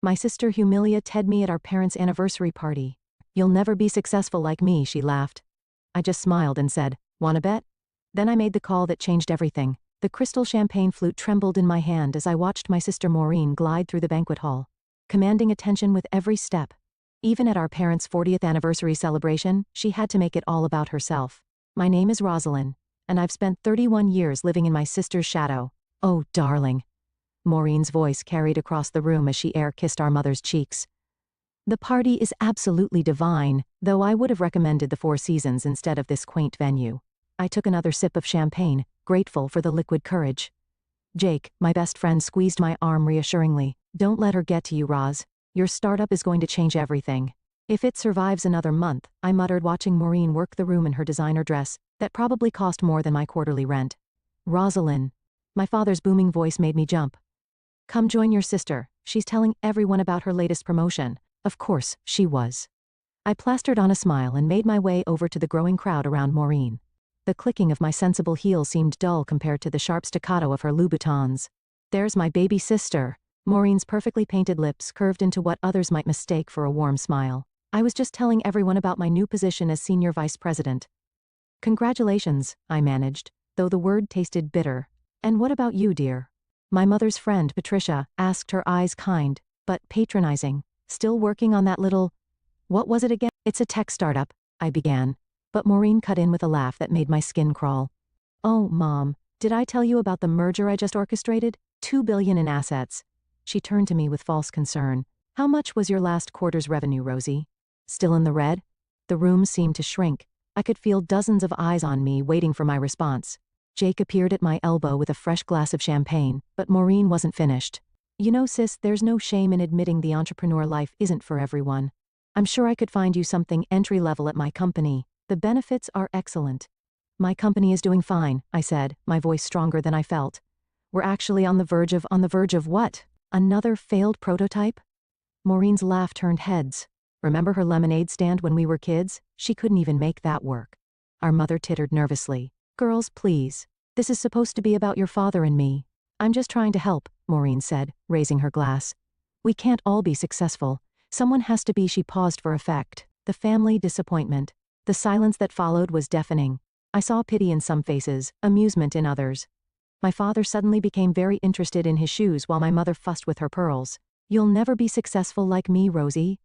My sister Humiliated me at our parents' anniversary party. You'll never be successful like me, she laughed. I just smiled and said, wanna bet? Then I made the call that changed everything. The crystal champagne flute trembled in my hand as I watched my sister Maureen glide through the banquet hall, commanding attention with every step. Even at our parents' 40th anniversary celebration, she had to make it all about herself. My name is Rosalind, and I've spent 31 years living in my sister's shadow. Oh, darling. Maureen's voice carried across the room as she air-kissed our mother's cheeks. The party is absolutely divine, though I would have recommended the Four Seasons instead of this quaint venue. I took another sip of champagne, grateful for the liquid courage. Jake, my best friend, squeezed my arm reassuringly. Don't let her get to you, Roz. Your startup is going to change everything. If it survives another month, I muttered, watching Maureen work the room in her designer dress that probably cost more than my quarterly rent. Rosalind. My father's booming voice made me jump. Come join your sister. She's telling everyone about her latest promotion. Of course, she was. I plastered on a smile and made my way over to the growing crowd around Maureen. The clicking of my sensible heels seemed dull compared to the sharp staccato of her Louboutins. There's my baby sister. Maureen's perfectly painted lips curved into what others might mistake for a warm smile. I was just telling everyone about my new position as senior vice president. Congratulations, I managed, though the word tasted bitter. And what about you, dear? My mother's friend, Patricia, asked, her eyes kind, but patronizing. Still working on that little... What was it again? It's a tech startup, I began. But Maureen cut in with a laugh that made my skin crawl. Oh, Mom, did I tell you about the merger I just orchestrated? $2 billion in assets. She turned to me with false concern. How much was your last quarter's revenue, Rosie? Still in the red? The room seemed to shrink. I could feel dozens of eyes on me waiting for my response. Jake appeared at my elbow with a fresh glass of champagne, but Maureen wasn't finished. You know, sis, there's no shame in admitting the entrepreneur life isn't for everyone. I'm sure I could find you something entry-level at my company. The benefits are excellent. My company is doing fine, I said, my voice stronger than I felt. We're actually on the verge of what? Another failed prototype? Maureen's laugh turned heads. Remember her lemonade stand when we were kids? She couldn't even make that work. Our mother tittered nervously. Girls, please. This is supposed to be about your father and me. I'm just trying to help, Maureen said, raising her glass. We can't all be successful. Someone has to be. She paused for effect. The family disappointment. The silence that followed was deafening. I saw pity in some faces, amusement in others. My father suddenly became very interested in his shoes while my mother fussed with her pearls. You'll never be successful like me, Rosie.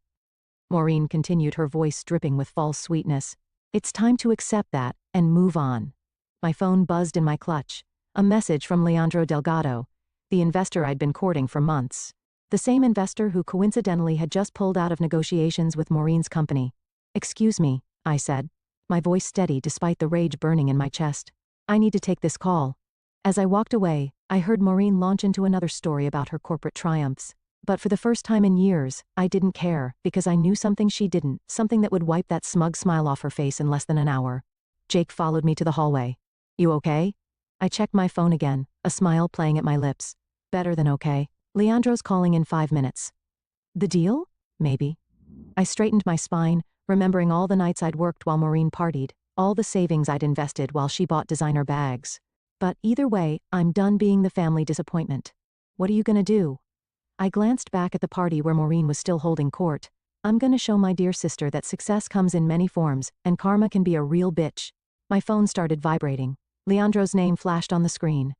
Maureen continued, her voice dripping with false sweetness. It's time to accept that and move on. My phone buzzed in my clutch. A message from Leandro Delgado, the investor I'd been courting for months. The same investor who coincidentally had just pulled out of negotiations with Maureen's company. Excuse me, I said, my voice steady despite the rage burning in my chest. I need to take this call. As I walked away, I heard Maureen launch into another story about her corporate triumphs. But for the first time in years, I didn't care, because I knew something she didn't, something that would wipe that smug smile off her face in less than an hour. Jake followed me to the hallway. You okay? I checked my phone again, a smile playing at my lips. Better than okay. Leandro's calling in 5 minutes. The deal? Maybe. I straightened my spine, remembering all the nights I'd worked while Maureen partied, all the savings I'd invested while she bought designer bags. But either way, I'm done being the family disappointment. What are you gonna do? I glanced back at the party where Maureen was still holding court. I'm gonna show my dear sister that success comes in many forms, and karma can be a real bitch. My phone started vibrating. Leandro's name flashed on the screen.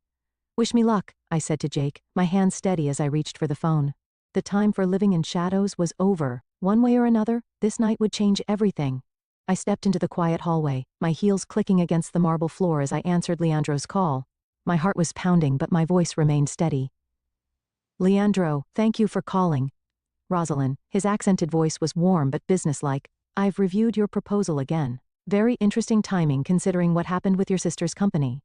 Wish me luck, I said to Jake, my hand steady as I reached for the phone. The time for living in shadows was over. One way or another, this night would change everything. I stepped into the quiet hallway, my heels clicking against the marble floor as I answered Leandro's call. My heart was pounding, but my voice remained steady. Leandro, thank you for calling. Rosalind, his accented voice was warm but businesslike. I've reviewed your proposal again. Very interesting timing considering what happened with your sister's company.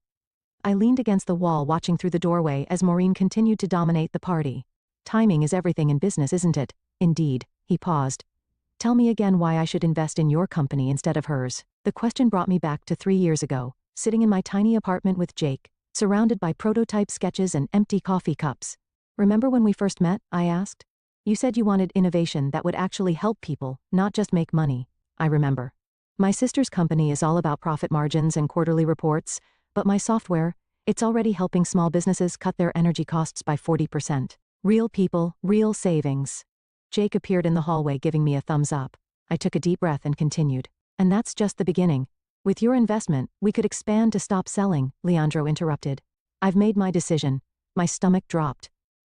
I leaned against the wall watching through the doorway as Maureen continued to dominate the party. Timing is everything in business, isn't it? Indeed. He paused. Tell me again why I should invest in your company instead of hers. The question brought me back to 3 years ago, sitting in my tiny apartment with Jake, surrounded by prototype sketches and empty coffee cups. Remember when we first met? I asked. You said you wanted innovation that would actually help people, not just make money. I remember. My sister's company is all about profit margins and quarterly reports, but my software, it's already helping small businesses cut their energy costs by 40%. Real people, real savings. Jake appeared in the hallway giving me a thumbs up. I took a deep breath and continued. And that's just the beginning. With your investment, we could expand to stop selling, Leandro interrupted. I've made my decision. My stomach dropped.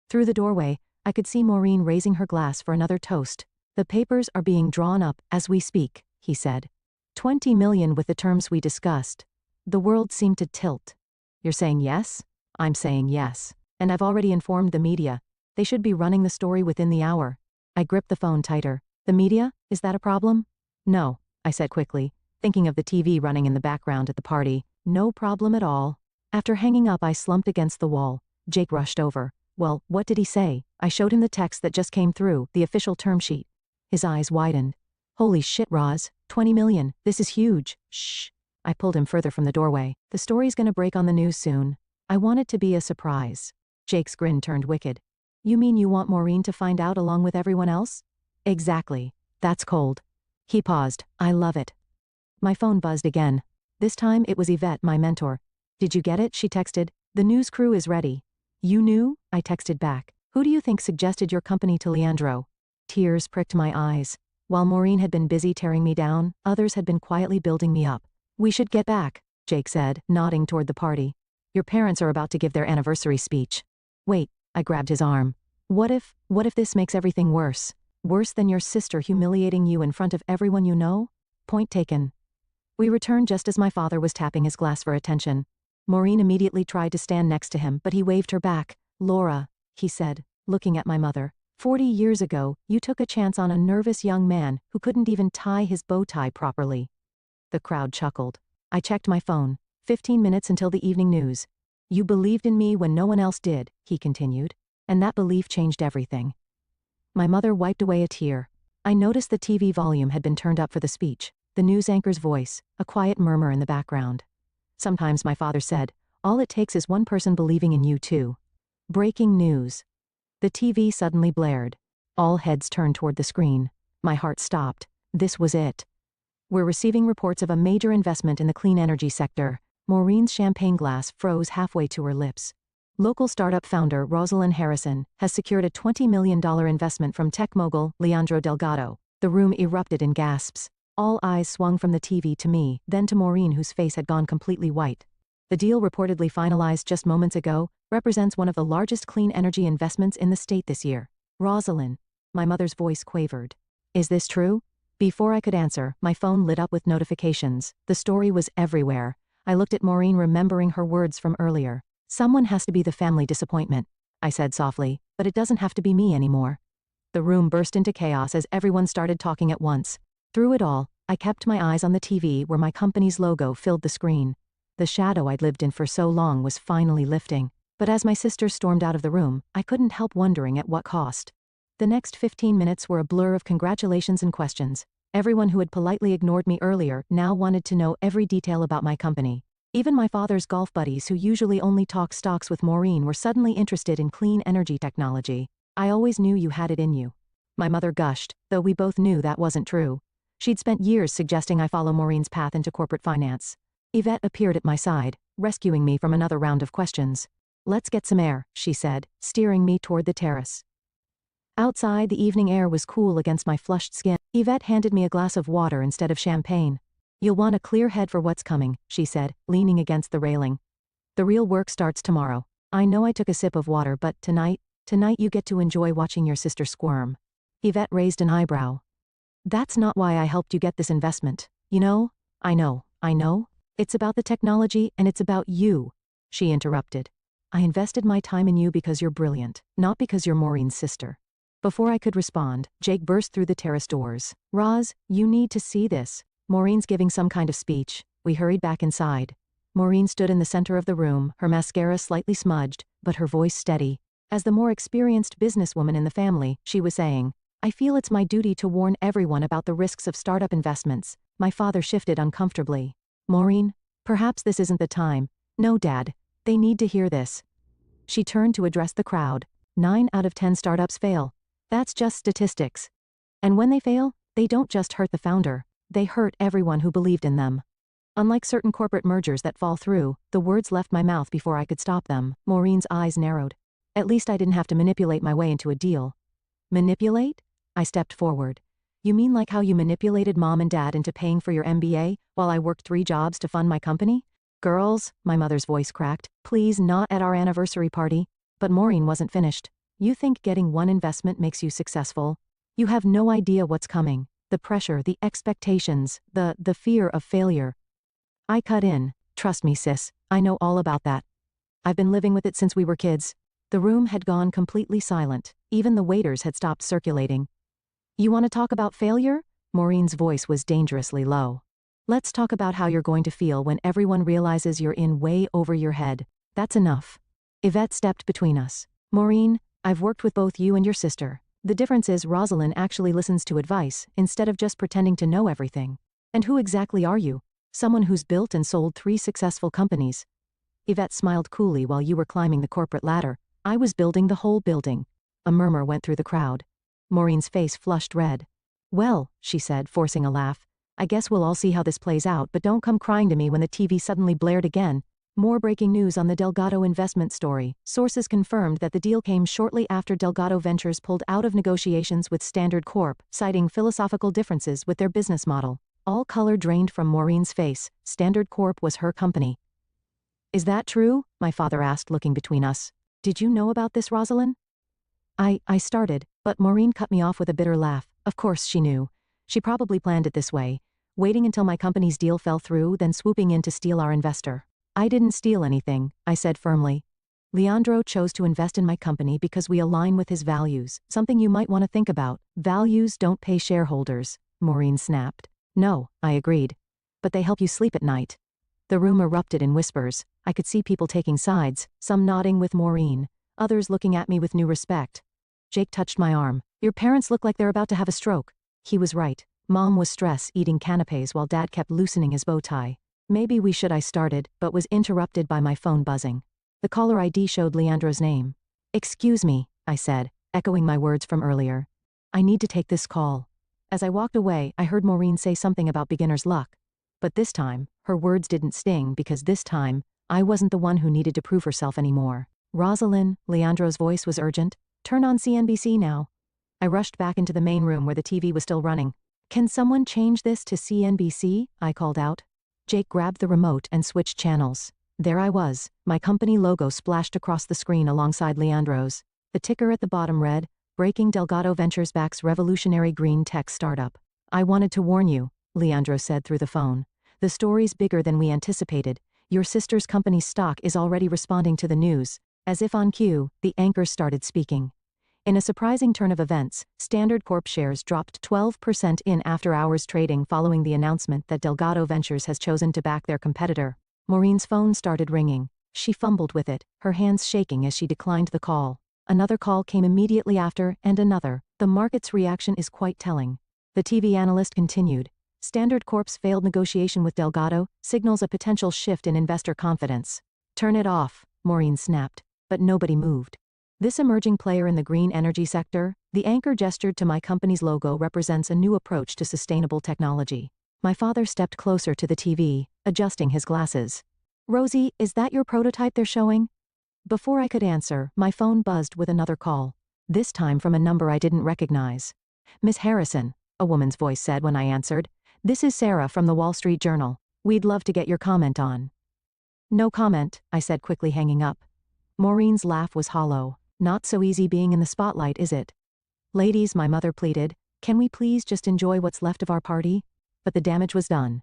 Through the doorway, I could see Maureen raising her glass for another toast. The papers are being drawn up as we speak, he said. 20 million with the terms we discussed. The world seemed to tilt. You're saying yes? I'm saying yes. And I've already informed the media. They should be running the story within the hour. I gripped the phone tighter. The media? Is that a problem? No, I said quickly, thinking of the TV running in the background at the party. No problem at all. After hanging up, I slumped against the wall. Jake rushed over. Well, what did he say? I showed him the text that just came through, the official term sheet. His eyes widened. Holy shit, Roz. 20 million. This is huge. Shh. I pulled him further from the doorway. The story's gonna break on the news soon. I want it to be a surprise. Jake's grin turned wicked. You mean you want Maureen to find out along with everyone else? Exactly. That's cold. He paused. I love it. My phone buzzed again. This time it was Yvette, my mentor. Did you get it? She texted. The news crew is ready. You knew? I texted back. Who do you think suggested your company to Leandro? Tears pricked my eyes. While Maureen had been busy tearing me down, others had been quietly building me up. We should get back, Jake said, nodding toward the party. Your parents are about to give their anniversary speech. Wait, I grabbed his arm. What if this makes everything worse? Worse than your sister humiliating you in front of everyone you know? Point taken. We returned just as my father was tapping his glass for attention. Maureen immediately tried to stand next to him, but he waved her back. Laura, he said, looking at my mother. 40 years ago, you took a chance on a nervous young man who couldn't even tie his bow tie properly. The crowd chuckled. I checked my phone. 15 minutes until the evening news. You believed in me when no one else did, he continued. And that belief changed everything. My mother wiped away a tear. I noticed the TV volume had been turned up for the speech. The news anchor's voice, a quiet murmur in the background. Sometimes my father said, all it takes is one person believing in you too. Breaking news. The TV suddenly blared. All heads turned toward the screen. My heart stopped. This was it. We're receiving reports of a major investment in the clean energy sector. Maureen's champagne glass froze halfway to her lips. Local startup founder Rosalind Harrison has secured a $20 million investment from tech mogul Leandro Delgado. The room erupted in gasps. All eyes swung from the TV to me, then to Maureen, whose face had gone completely white. The deal, reportedly finalized just moments ago, represents one of the largest clean energy investments in the state this year. Rosalind. My mother's voice quavered. Is this true? Before I could answer, my phone lit up with notifications. The story was everywhere. I looked at Maureen, remembering her words from earlier. Someone has to be the family disappointment, I said softly, but it doesn't have to be me anymore. The room burst into chaos as everyone started talking at once. Through it all, I kept my eyes on the TV where my company's logo filled the screen. The shadow I'd lived in for so long was finally lifting. But as my sister stormed out of the room, I couldn't help wondering at what cost. The next 15 minutes were a blur of congratulations and questions. Everyone who had politely ignored me earlier now wanted to know every detail about my company. Even my father's golf buddies, who usually only talk stocks with Maureen, were suddenly interested in clean energy technology. I always knew you had it in you. My mother gushed, though we both knew that wasn't true. She'd spent years suggesting I follow Maureen's path into corporate finance. Yvette appeared at my side, rescuing me from another round of questions. Let's get some air, she said, steering me toward the terrace. Outside, the evening air was cool against my flushed skin. Yvette handed me a glass of water instead of champagne. You'll want a clear head for what's coming, she said, leaning against the railing. The real work starts tomorrow. I know I took a sip of water, but tonight you get to enjoy watching your sister squirm. Yvette raised an eyebrow. That's not why I helped you get this investment. You know? I know. It's about the technology and it's about you, she interrupted. I invested my time in you because you're brilliant, not because you're Maureen's sister. Before I could respond, Jake burst through the terrace doors. Roz, you need to see this. Maureen's giving some kind of speech. We hurried back inside. Maureen stood in the center of the room, her mascara slightly smudged, but her voice steady. As the more experienced businesswoman in the family, she was saying, I feel it's my duty to warn everyone about the risks of startup investments. My father shifted uncomfortably. Maureen, perhaps this isn't the time. No, Dad. They need to hear this. She turned to address the crowd. 9 out of 10 startups fail. That's just statistics. And when they fail, they don't just hurt the founder. They hurt everyone who believed in them. Unlike certain corporate mergers that fall through, the words left my mouth before I could stop them. Maureen's eyes narrowed. At least I didn't have to manipulate my way into a deal. Manipulate? I stepped forward. You mean like how you manipulated mom and dad into paying for your MBA while I worked 3 jobs to fund my company? Girls, my mother's voice cracked, please not at our anniversary party. But Maureen wasn't finished. You think getting one investment makes you successful? You have no idea what's coming. The pressure, the expectations, the fear of failure. I cut in. Trust me, sis, I know all about that. I've been living with it since we were kids. The room had gone completely silent. Even the waiters had stopped circulating. You want to talk about failure? Maureen's voice was dangerously low. Let's talk about how you're going to feel when everyone realizes you're in way over your head. That's enough. Yvette stepped between us. Maureen, I've worked with both you and your sister. The difference is Rosalind actually listens to advice, instead of just pretending to know everything. And who exactly are you? Someone who's built and sold 3 successful companies. Yvette smiled coolly while you were climbing the corporate ladder. I was building the whole building. A murmur went through the crowd. Maureen's face flushed red. Well, she said, forcing a laugh, I guess we'll all see how this plays out, but don't come crying to me when the TV suddenly blared again. More breaking news on the Delgado investment story. Sources confirmed that the deal came shortly after Delgado Ventures pulled out of negotiations with Standard Corp, citing philosophical differences with their business model. All color drained from Maureen's face. Standard Corp was her company. Is that true? My father asked, looking between us. Did you know about this, Rosalind? I started, but Maureen cut me off with a bitter laugh. Of course she knew. She probably planned it this way, waiting until my company's deal fell through, then swooping in to steal our investor. I didn't steal anything, I said firmly. Leandro chose to invest in my company because we align with his values, something you might want to think about. Values don't pay shareholders, Maureen snapped. No, I agreed. But they help you sleep at night. The room erupted in whispers. I could see people taking sides, some nodding with Maureen, others looking at me with new respect. Jake touched my arm. Your parents look like they're about to have a stroke. He was right. Mom was stressed eating canapes while Dad kept loosening his bow tie. Maybe we should, I started, but was interrupted by my phone buzzing. The caller ID showed Leandro's name. Excuse me, I said, echoing my words from earlier. I need to take this call. As I walked away, I heard Maureen say something about beginner's luck. But this time, her words didn't sting because this time, I wasn't the one who needed to prove herself anymore. Rosalind, Leandro's voice was urgent. Turn on CNBC now. I rushed back into the main room where the TV was still running. Can someone change this to CNBC? I called out. Jake grabbed the remote and switched channels. There I was, my company logo splashed across the screen alongside Leandro's. The ticker at the bottom read, Breaking Delgado Ventures backs revolutionary green tech startup. I wanted to warn you, Leandro said through the phone. The story's bigger than we anticipated. Your sister's company's stock is already responding to the news. As if on cue, the anchor started speaking. In a surprising turn of events, Standard Corp shares dropped 12% in after-hours trading following the announcement that Delgado Ventures has chosen to back their competitor. Maureen's phone started ringing. She fumbled with it, her hands shaking as she declined the call. Another call came immediately after, and another. The market's reaction is quite telling. The TV analyst continued. Standard Corp's failed negotiation with Delgado signals a potential shift in investor confidence. Turn it off, Maureen snapped, but nobody moved. This emerging player in the green energy sector, the anchor gestured to my company's logo, represents a new approach to sustainable technology. My father stepped closer to the TV, adjusting his glasses. Rosie, is that your prototype they're showing? Before I could answer, my phone buzzed with another call. This time from a number I didn't recognize. Miss Harrison, a woman's voice said when I answered. This is Sarah from the Wall Street Journal. We'd love to get your comment on. No comment, I said, quickly hanging up. Maureen's laugh was hollow. Not so easy being in the spotlight, is it? Ladies, my mother pleaded, can we please just enjoy what's left of our party? But the damage was done.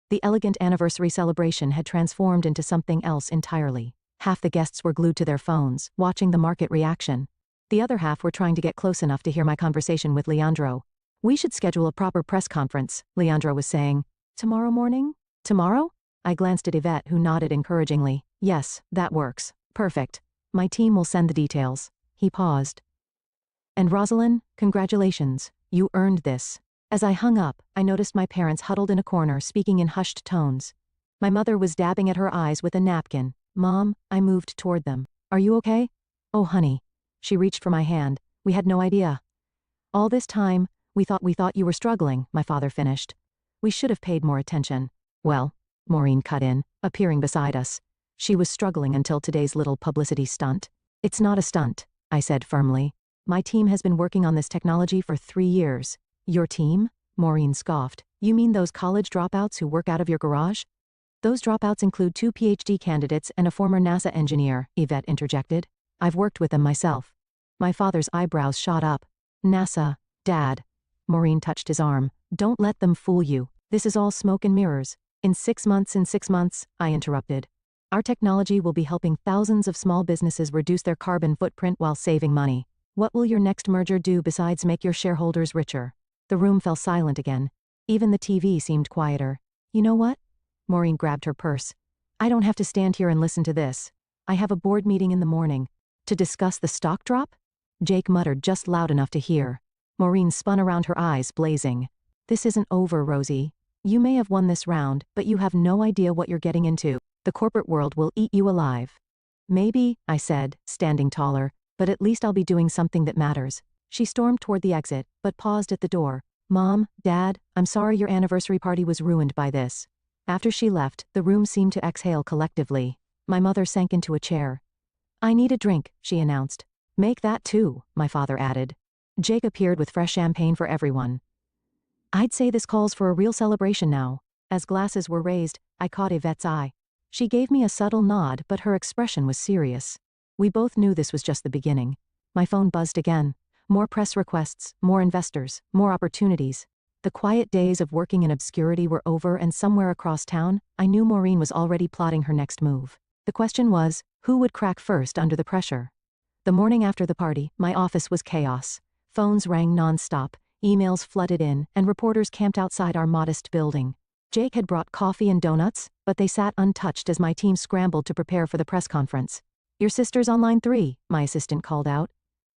The elegant anniversary celebration had transformed into something else entirely. Half the guests were glued to their phones, watching the market reaction. The other half were trying to get close enough to hear my conversation with Leandro. We should schedule a proper press conference, Leandro was saying. Tomorrow morning? Tomorrow? I glanced at Yvette, who nodded encouragingly. Yes, that works. Perfect. My team will send the details. He paused. And Rosalind, congratulations. You earned this. As I hung up, I noticed my parents huddled in a corner, speaking in hushed tones. My mother was dabbing at her eyes with a napkin. Mom, I moved toward them. Are you okay? Oh, honey. She reached for my hand. We had no idea. All this time, we thought you were struggling, my father finished. We should have paid more attention. Well, Maureen cut in, appearing beside us. She was struggling until today's little publicity stunt. It's not a stunt, I said firmly. My team has been working on this technology for 3 years. Your team? Maureen scoffed. You mean those college dropouts who work out of your garage? Those dropouts include 2 PhD candidates and a former NASA engineer, Yvette interjected. I've worked with them myself. My father's eyebrows shot up. NASA, Dad. Maureen touched his arm. Don't let them fool you. This is all smoke and mirrors. In 6 months, I interrupted. Our technology will be helping thousands of small businesses reduce their carbon footprint while saving money. What will your next merger do besides make your shareholders richer? The room fell silent again. Even the TV seemed quieter. You know what? Maureen grabbed her purse. I don't have to stand here and listen to this. I have a board meeting in the morning. To discuss the stock drop? Jake muttered just loud enough to hear. Maureen spun around, her eyes blazing. This isn't over, Rosie. You may have won this round, but you have no idea what you're getting into. The corporate world will eat you alive. Maybe, I said, standing taller, but at least I'll be doing something that matters. She stormed toward the exit, but paused at the door. Mom, Dad, I'm sorry your anniversary party was ruined by this. After she left, the room seemed to exhale collectively. My mother sank into a chair. I need a drink, she announced. Make that too, my father added. Jake appeared with fresh champagne for everyone. I'd say this calls for a real celebration now. As glasses were raised, I caught Yvette's eye. She gave me a subtle nod, but her expression was serious. We both knew this was just the beginning. My phone buzzed again. More press requests, more investors, more opportunities. The quiet days of working in obscurity were over, and somewhere across town, I knew Maureen was already plotting her next move. The question was, who would crack first under the pressure? The morning after the party, my office was chaos. Phones rang non-stop, emails flooded in, and reporters camped outside our modest building. Jake had brought coffee and donuts, but they sat untouched as my team scrambled to prepare for the press conference. Your sister's on line 3, my assistant called out.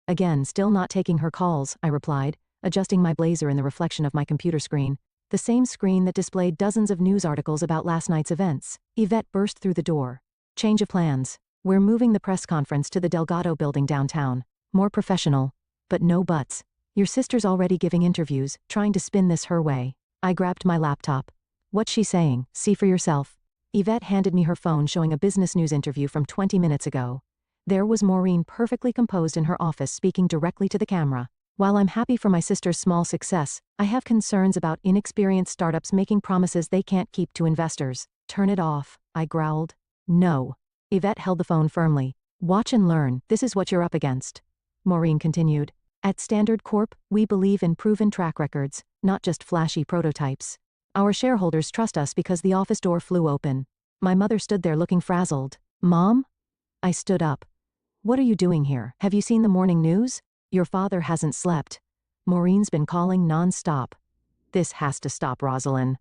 Again, still not taking her calls, I replied, adjusting my blazer in the reflection of my computer screen. The same screen that displayed dozens of news articles about last night's events. Yvette burst through the door. Change of plans. We're moving the press conference to the Delgado building downtown. More professional. But no buts. Your sister's already giving interviews, trying to spin this her way. I grabbed my laptop. What's she saying? See for yourself. Yvette handed me her phone showing a business news interview from 20 minutes ago. There was Maureen perfectly composed in her office speaking directly to the camera. While I'm happy for my sister's small success, I have concerns about inexperienced startups making promises they can't keep to investors. Turn it off, I growled. No. Yvette held the phone firmly. Watch and learn, this is what you're up against. Maureen continued. At Standard Corp, we believe in proven track records, not just flashy prototypes. Our shareholders trust us because the office door flew open. My mother stood there looking frazzled. Mom? I stood up. What are you doing here? Have you seen the morning news? Your father hasn't slept. Maureen's been calling non-stop. This has to stop, Rosalind.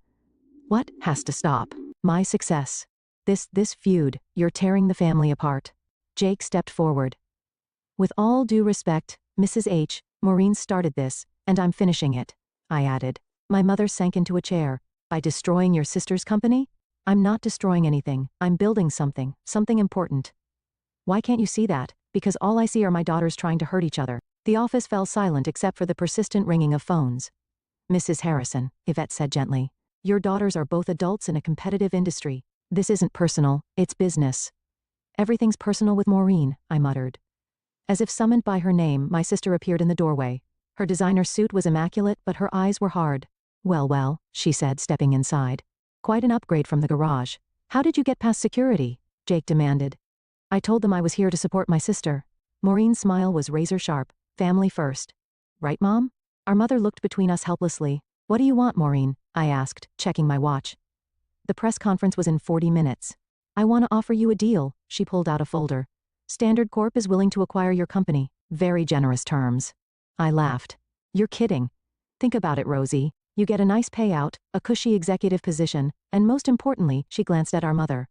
What has to stop? My success. This feud, you're tearing the family apart. Jake stepped forward. With all due respect, Mrs. H, Maureen started this, and I'm finishing it, I added. My mother sank into a chair. By destroying your sister's company? I'm not destroying anything, I'm building something important. Why can't you see that? Because all I see are my daughters trying to hurt each other. The office fell silent except for the persistent ringing of phones. Mrs. Harrison, Yvette said gently. Your daughters are both adults in a competitive industry. This isn't personal, it's business. Everything's personal with Maureen, I muttered. As if summoned by her name, my sister appeared in the doorway. Her designer suit was immaculate, but her eyes were hard. Well, she said, stepping inside. Quite an upgrade from the garage. How did you get past security? Jake demanded. I told them I was here to support my sister. Maureen's smile was razor sharp. Family first. Right, Mom? Our mother looked between us helplessly. What do you want, Maureen? I asked, checking my watch. The press conference was in 40 minutes. I want to offer you a deal, she pulled out a folder. Standard Corp is willing to acquire your company. Very generous terms. I laughed. You're kidding. Think about it, Rosie. You get a nice payout, a cushy executive position, and most importantly, she glanced at our mother.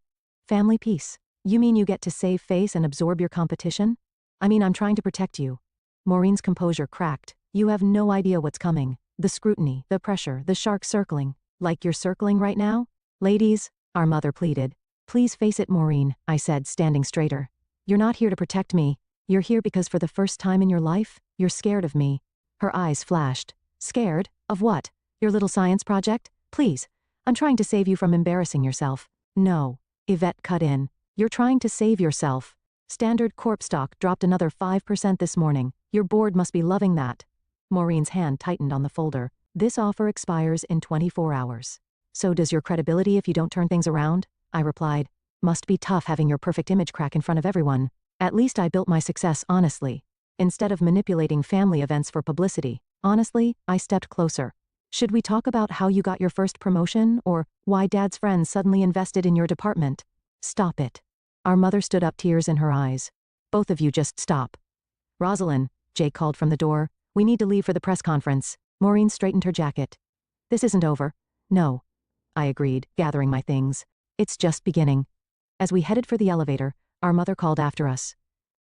Family peace. You mean you get to save face and absorb your competition? I mean, I'm trying to protect you. Maureen's composure cracked. You have no idea what's coming. The scrutiny, the pressure, the shark circling. Like you're circling right now? Ladies, our mother pleaded. Please face it, Maureen, I said, standing straighter. You're not here to protect me. You're here because for the first time in your life, you're scared of me. Her eyes flashed. Scared? Of what? Your little science project? Please. I'm trying to save you from embarrassing yourself. No. Yvette cut in. You're trying to save yourself. Standard Corp stock dropped another 5% this morning. Your board must be loving that. Maureen's hand tightened on the folder. This offer expires in 24 hours. So does your credibility if you don't turn things around? I replied. Must be tough having your perfect image crack in front of everyone. At least I built my success honestly. Instead of manipulating family events for publicity, honestly, I stepped closer. Should we talk about how you got your first promotion, or why Dad's friends suddenly invested in your department? Stop it. Our mother stood up, tears in her eyes. Both of you just stop. Rosalind, Jake called from the door, we need to leave for the press conference. Maureen straightened her jacket. This isn't over. No. I agreed, gathering my things. It's just beginning. As we headed for the elevator, our mother called after us.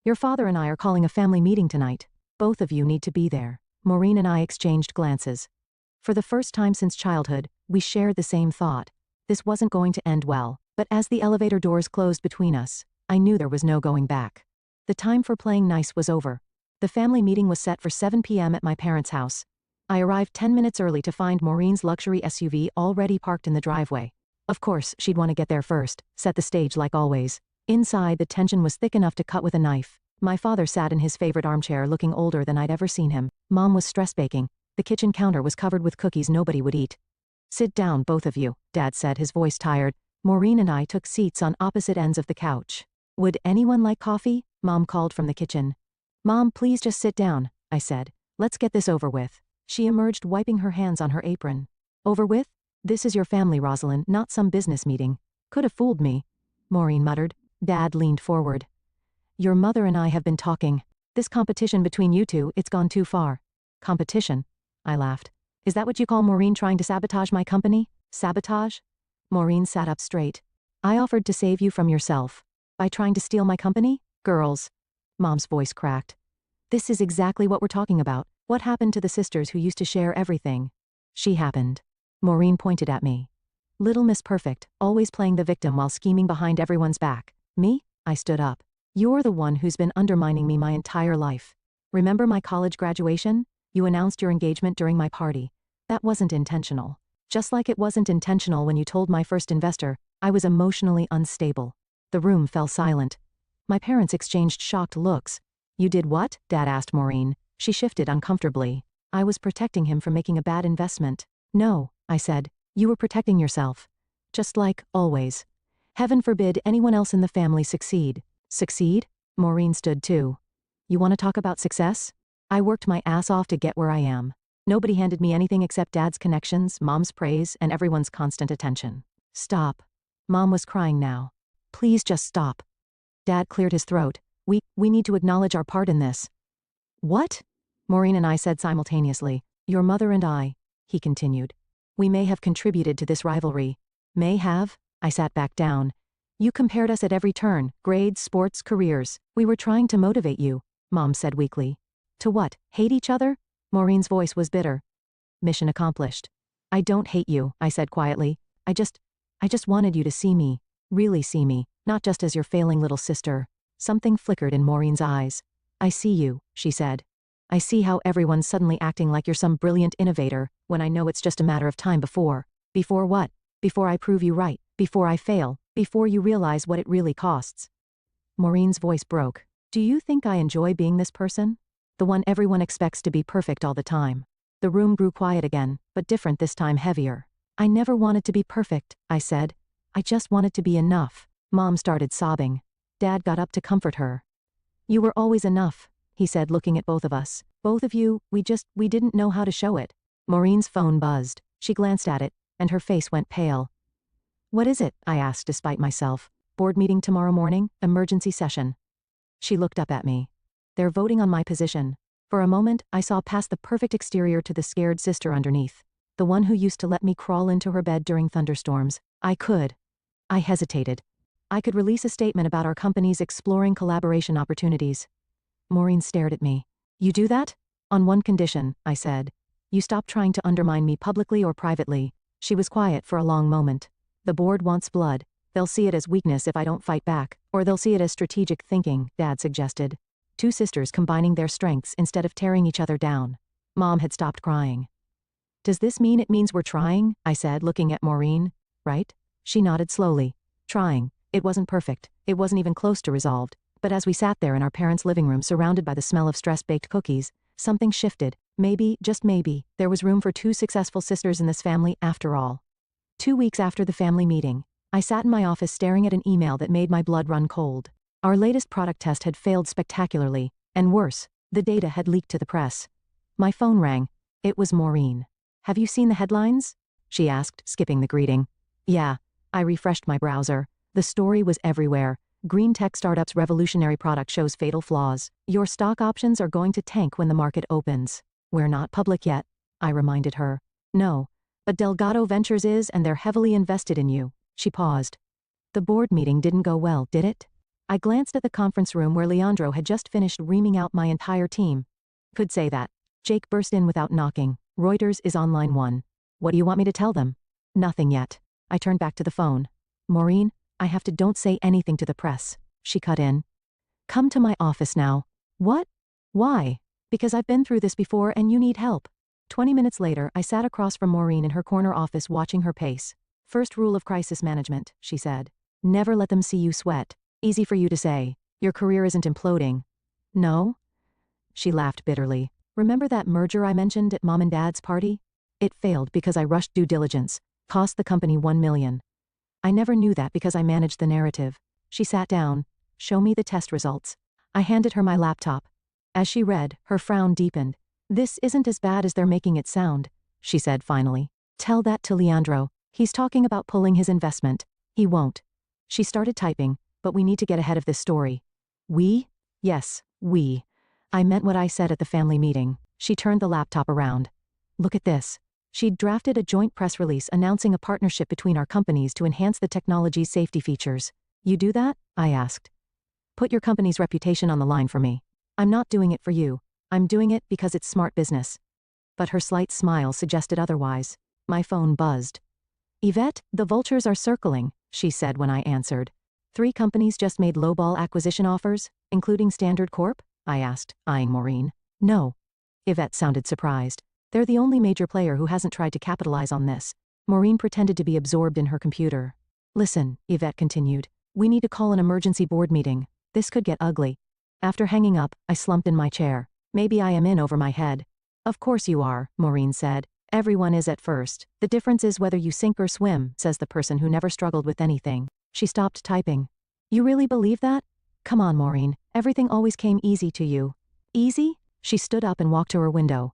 Your father and I are calling a family meeting tonight. Both of you need to be there. Maureen and I exchanged glances. For the first time since childhood, we shared the same thought. This wasn't going to end well, but as the elevator doors closed between us, I knew there was no going back. The time for playing nice was over. The family meeting was set for 7 p.m. at my parents' house. I arrived 10 minutes early to find Maureen's luxury SUV already parked in the driveway. Of course, she'd want to get there first, set the stage like always. Inside, the tension was thick enough to cut with a knife. My father sat in his favorite armchair looking older than I'd ever seen him. Mom was stress baking. The kitchen counter was covered with cookies nobody would eat. Sit down, both of you, Dad said, his voice tired. Maureen and I took seats on opposite ends of the couch. Would anyone like coffee? Mom called from the kitchen. Mom, please just sit down, I said. Let's get this over with. She emerged, wiping her hands on her apron. Over with? This is your family, Rosalind, not some business meeting. Could have fooled me, Maureen muttered. Dad leaned forward. Your mother and I have been talking. This competition between you two, it's gone too far. Competition? I laughed. Is that what you call Maureen trying to sabotage my company? Sabotage? Maureen sat up straight. I offered to save you from yourself. By trying to steal my company? Girls. Mom's voice cracked. This is exactly what we're talking about. What happened to the sisters who used to share everything? She happened. Maureen pointed at me. Little Miss Perfect, always playing the victim while scheming behind everyone's back. Me? I stood up. You're the one who's been undermining me my entire life. Remember my college graduation? You announced your engagement during my party. That wasn't intentional. Just like it wasn't intentional when you told my first investor, I was emotionally unstable. The room fell silent. My parents exchanged shocked looks. You did what? Dad asked Maureen. She shifted uncomfortably. I was protecting him from making a bad investment. No, I said. You were protecting yourself. Just like, always. Heaven forbid anyone else in the family succeed. Succeed? Maureen stood too. You want to talk about success? I worked my ass off to get where I am. Nobody handed me anything except Dad's connections, Mom's praise, and everyone's constant attention. Stop. Mom was crying now. Please just stop. Dad cleared his throat. We need to acknowledge our part in this. What? Maureen and I said simultaneously. Your mother and I, he continued. We may have contributed to this rivalry. May have? I sat back down. You compared us at every turn, grades, sports, careers. We were trying to motivate you, Mom said weakly. To what? Hate each other? Maureen's voice was bitter. Mission accomplished. I don't hate you, I said quietly. I just wanted you to see me. Really see me, not just as your failing little sister. Something flickered in Maureen's eyes. I see you, she said. I see how everyone's suddenly acting like you're some brilliant innovator, when I know it's just a matter of time before. Before what? Before I prove you right, before I fail, before you realize what it really costs. Maureen's voice broke. Do you think I enjoy being this person? The one everyone expects to be perfect all the time. The room grew quiet again, but different this time, heavier. I never wanted to be perfect, I said. I just wanted to be enough. Mom started sobbing. Dad got up to comfort her. You were always enough, he said, looking at both of us. Both of you, we didn't know how to show it. Maureen's phone buzzed. She glanced at it, and her face went pale. What is it? I asked despite myself. Board meeting tomorrow morning, emergency session. She looked up at me. They're voting on my position. For a moment, I saw past the perfect exterior to the scared sister underneath. The one who used to let me crawl into her bed during thunderstorms. I hesitated. I could release a statement about our companies exploring collaboration opportunities. Maureen stared at me. You do that? On one condition, I said. You stop trying to undermine me publicly or privately. She was quiet for a long moment. The board wants blood. They'll see it as weakness if I don't fight back, or they'll see it as strategic thinking, Dad suggested. Two sisters combining their strengths instead of tearing each other down. Mom had stopped crying. Does this mean it means we're trying? I said, looking at Maureen. Right? She nodded slowly. Trying. It wasn't perfect. It wasn't even close to resolved. But as we sat there in our parents' living room surrounded by the smell of stress-baked cookies, something shifted. Maybe, just maybe, there was room for two successful sisters in this family after all. 2 weeks after the family meeting, I sat in my office staring at an email that made my blood run cold. Our latest product test had failed spectacularly, and worse, the data had leaked to the press. My phone rang. It was Maureen. "Have you seen the headlines?" she asked, skipping the greeting. "Yeah." I refreshed my browser. The story was everywhere. Green tech startup's revolutionary product shows fatal flaws. Your stock options are going to tank when the market opens. "We're not public yet," I reminded her. "No. But Delgado Ventures is, and they're heavily invested in you." She paused. "The board meeting didn't go well, did it?" I glanced at the conference room where Leandro had just finished reaming out my entire team. "Could say that." Jake burst in without knocking. "Reuters is on line 1. What do you want me to tell them?" "Nothing yet." I turned back to the phone. "Maureen, I have to don't say anything to the press." She cut in. "Come to my office now." "What? Why?" "Because I've been through this before and you need help." 20 minutes later, I sat across from Maureen in her corner office watching her pace. "First rule of crisis management," she said. "Never let them see you sweat." Easy for you to say. Your career isn't imploding. "No?" She laughed bitterly. "Remember that merger I mentioned at Mom and Dad's party? It failed because I rushed due diligence. Cost the company $1 million. I never knew that because I managed the narrative." She sat down. "Show me the test results." I handed her my laptop. As she read, her frown deepened. "This isn't as bad as they're making it sound," she said finally. "Tell that to Leandro. He's talking about pulling his investment. He won't." She started typing. "But we need to get ahead of this story." "We?" "Yes, we. I meant what I said at the family meeting." She turned the laptop around. "Look at this." She'd drafted a joint press release announcing a partnership between our companies to enhance the technology's safety features. "You do that?" I asked. "Put your company's reputation on the line for me. I'm not doing it for you. I'm doing it because it's smart business." But her slight smile suggested otherwise. My phone buzzed. "Yvette, the vultures are circling," she said when I answered. "3 companies just made lowball acquisition offers, including Standard Corp?" I asked, eyeing Maureen. "No." Yvette sounded surprised. "They're the only major player who hasn't tried to capitalize on this." Maureen pretended to be absorbed in her computer. "Listen," Yvette continued. "We need to call an emergency board meeting. This could get ugly." After hanging up, I slumped in my chair. "Maybe I am in over my head." "Of course you are," Maureen said. "Everyone is at first. The difference is whether you sink or swim," says the person who never struggled with anything. She stopped typing. "You really believe that? Come on, Maureen. Everything always came easy to you." "Easy?" She stood up and walked to her window.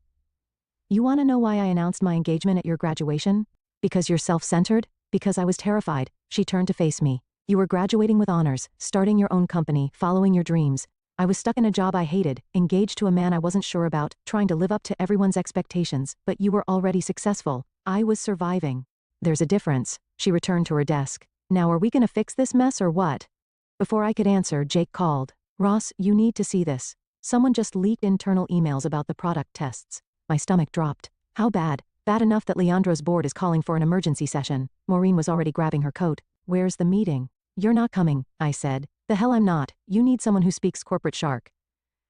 "You want to know why I announced my engagement at your graduation? Because you're self-centered? Because I was terrified." She turned to face me. "You were graduating with honors, starting your own company, following your dreams. I was stuck in a job I hated, engaged to a man I wasn't sure about, trying to live up to everyone's expectations, but you were already successful. I was surviving." "There's a difference." She returned to her desk. "Now are we gonna fix this mess or what?" Before I could answer, Jake called. "Ross, you need to see this. Someone just leaked internal emails about the product tests." My stomach dropped. "How bad?" "Bad enough that Leandro's board is calling for an emergency session." Maureen was already grabbing her coat. "Where's the meeting?" "You're not coming," I said. "The hell I'm not. You need someone who speaks corporate shark."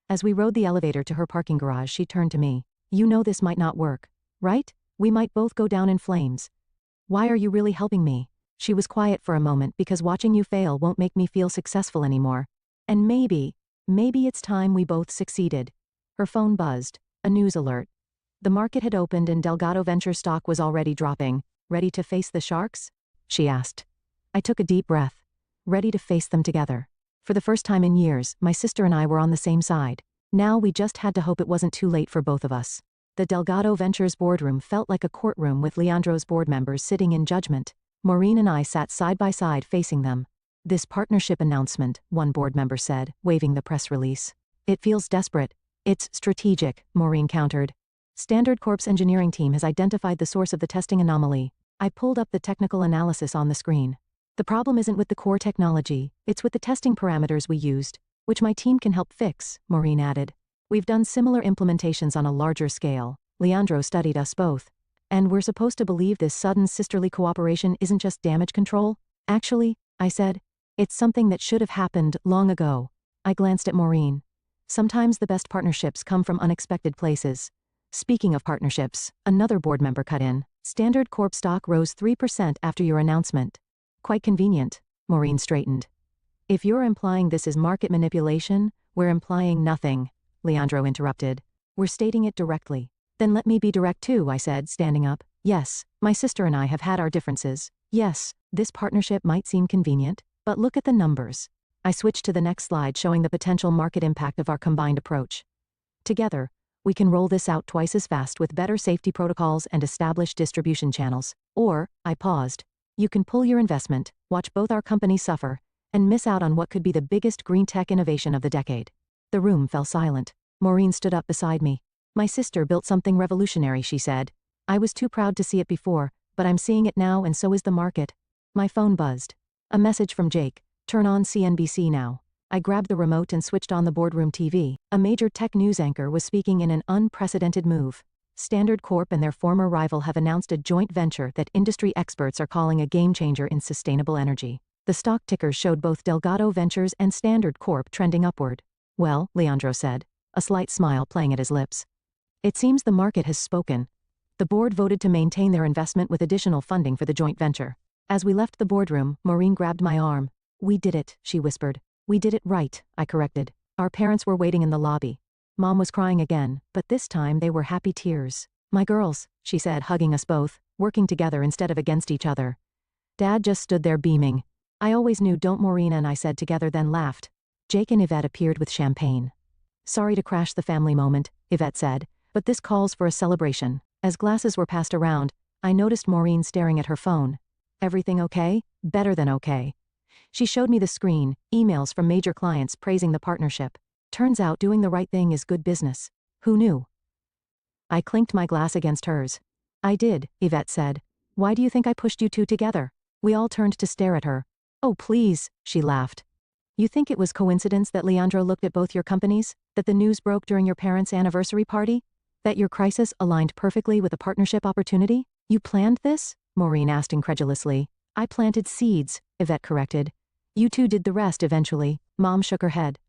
As we rode the elevator to her parking garage, she turned to me. "You know this might not work, right? We might both go down in flames. Why are you really helping me?" She was quiet for a moment because watching you fail won't make me feel successful anymore. "And maybe it's time we both succeeded." Her phone buzzed. A news alert. The market had opened and Delgado Ventures stock was already dropping. "Ready to face the sharks?" she asked. I took a deep breath. Ready to face them together. For the first time in years, my sister and I were on the same side. Now we just had to hope it wasn't too late for both of us. The Delgado Ventures boardroom felt like a courtroom with Leandro's board members sitting in judgment. Maureen and I sat side by side facing them. "This partnership announcement," one board member said, waving the press release. "It feels desperate." "It's strategic," Maureen countered. "Standard Corp's engineering team has identified the source of the testing anomaly." I pulled up the technical analysis on the screen. "The problem isn't with the core technology, it's with the testing parameters we used, which my team can help fix," Maureen added. "We've done similar implementations on a larger scale. Leandro studied us both. And we're supposed to believe this sudden sisterly cooperation isn't just damage control?" "Actually," I said, "it's something that should have happened long ago." I glanced at Maureen. "Sometimes the best partnerships come from unexpected places." Speaking of partnerships, another board member cut in. "Standard Corp stock rose 3% after your announcement." "Quite convenient." Maureen straightened. If you're implying this is market manipulation, we're implying nothing, Leandro interrupted. We're stating it directly. Then let me be direct too, I said, standing up. Yes, my sister and I have had our differences. Yes, this partnership might seem convenient, but look at the numbers. I switched to the next slide showing the potential market impact of our combined approach. Together, we can roll this out twice as fast with better safety protocols and established distribution channels. Or, I paused. You can pull your investment, watch both our companies suffer, and miss out on what could be the biggest green tech innovation of the decade. The room fell silent. Maureen stood up beside me. My sister built something revolutionary, she said. I was too proud to see it before, but I'm seeing it now and so is the market. My phone buzzed. A message from Jake. Turn on CNBC now. I grabbed the remote and switched on the boardroom TV. A major tech news anchor was speaking in an unprecedented move. Standard Corp and their former rival have announced a joint venture that industry experts are calling a game-changer in sustainable energy. The stock tickers showed both Delgado Ventures and Standard Corp trending upward. Well, Leandro said, a slight smile playing at his lips. It seems the market has spoken. The board voted to maintain their investment with additional funding for the joint venture. As we left the boardroom, Maureen grabbed my arm. We did it, she whispered. We did it right, I corrected. Our parents were waiting in the lobby. Mom was crying again, but this time they were happy tears. My girls, she said, hugging us both, working together instead of against each other. Dad just stood there beaming. I always knew, don't, Maureen and I said together, then laughed. Jake and Yvette appeared with champagne. Sorry to crash the family moment, Yvette said, but this calls for a celebration. As glasses were passed around, I noticed Maureen staring at her phone. Everything okay? Better than okay. She showed me the screen, emails from major clients praising the partnership. Turns out doing the right thing is good business. Who knew? I clinked my glass against hers. I did, Yvette said. Why do you think I pushed you two together? We all turned to stare at her. Oh please, she laughed. You think it was coincidence that Leandro looked at both your companies? That the news broke during your parents' anniversary party? That your crisis aligned perfectly with a partnership opportunity? You planned this? Maureen asked incredulously. I planted seeds, Yvette corrected. You two did the rest eventually. Mom shook her head.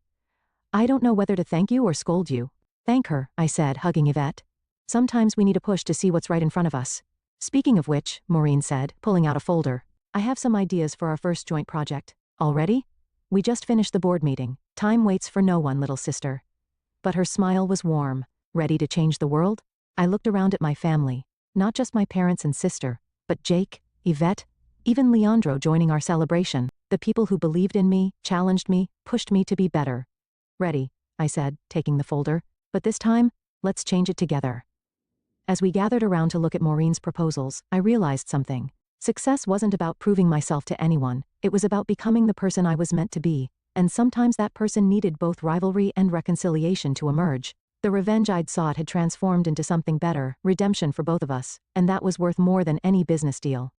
I don't know whether to thank you or scold you. Thank her, I said, hugging Yvette. Sometimes we need a push to see what's right in front of us. Speaking of which, Maureen said, pulling out a folder. I have some ideas for our first joint project. Already? We just finished the board meeting. Time waits for no one, little sister. But her smile was warm. Ready to change the world? I looked around at my family. Not just my parents and sister, but Jake, Yvette, even Leandro joining our celebration. The people who believed in me, challenged me, pushed me to be better. Ready, I said, taking the folder. But this time, let's change it together. As we gathered around to look at Maureen's proposals, I realized something. Success wasn't about proving myself to anyone. It was about becoming the person I was meant to be. And sometimes that person needed both rivalry and reconciliation to emerge. The revenge I'd sought had transformed into something better, redemption for both of us, and that was worth more than any business deal.